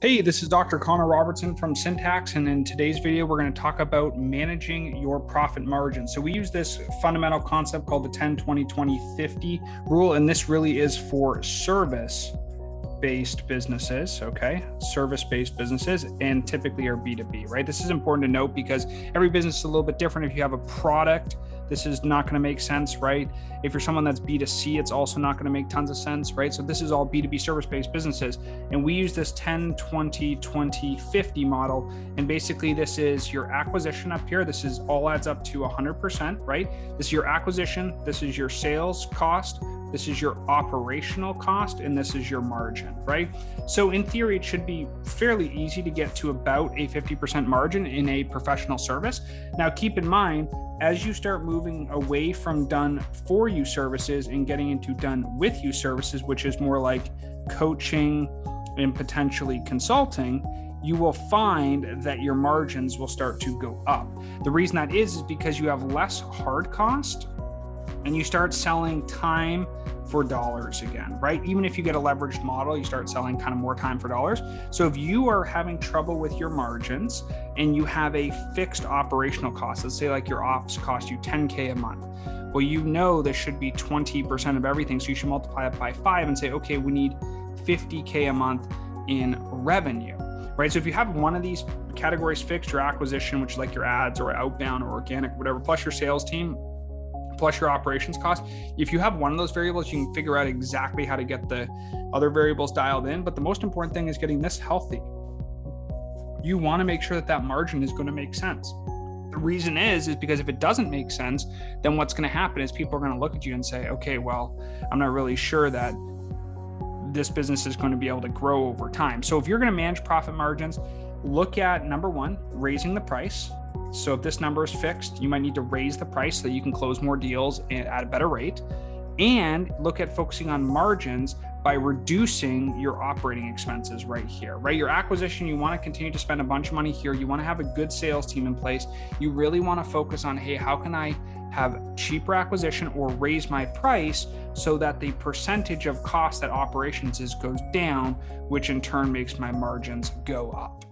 Hey, this is Dr. Connor Robertson from Syntacz, and in today's video, we're going to talk about managing your profit margin. So we use this fundamental concept called the 10-20-20-50 rule, and this really is for service-based businesses, okay? Service-based businesses, and typically are B2B, right? This is important to note because every business is a little bit different. If you have a product, this is not going to make sense, right? If you're someone that's B2C, it's also not going to make tons of sense, right? So this is all B2B service-based businesses. And we use this 10-20-20-50 model. And basically this is your acquisition up here. This is all adds up to 100%, right? This is your acquisition. This is your sales cost. This is your operational cost, and this is your margin, right? So in theory, it should be fairly easy to get to about a 50% margin in a professional service. Now, keep in mind, as you start moving away from done for you services and getting into done with you services, which is more like coaching and potentially consulting, you will find that your margins will start to go up. The reason that is because you have less hard cost and you start selling time for dollars again, right? Even if you get a leveraged model, you start selling kind of more time for dollars. So if you are having trouble with your margins and you have a fixed operational cost, let's say like your ops cost you 10K a month. Well, you know this should be 20% of everything. So you should multiply it by 5 and say, okay, we need 50K a month in revenue, right? So if you have one of these categories fixed, your acquisition, which is like your ads or outbound or organic, whatever, plus your sales team, plus your operations cost. If you have one of those variables, you can figure out exactly how to get the other variables dialed in. But the most important thing is getting this healthy. You want to make sure that that margin is going to make sense. The reason is because if it doesn't make sense, then what's going to happen is people are going to look at you and say, okay, well, I'm not really sure that this business is going to be able to grow over time. So if you're going to manage profit margins, look at number one, raising the price. So if this number is fixed, you might need to raise the price so that you can close more deals at a better rate, and look at focusing on margins by reducing your operating expenses right here, right? Your acquisition, you want to continue to spend a bunch of money here. You want to have a good sales team in place. You really want to focus on, hey, how can I have cheaper acquisition or raise my price so that the percentage of cost that operations is goes down, which in turn makes my margins go up.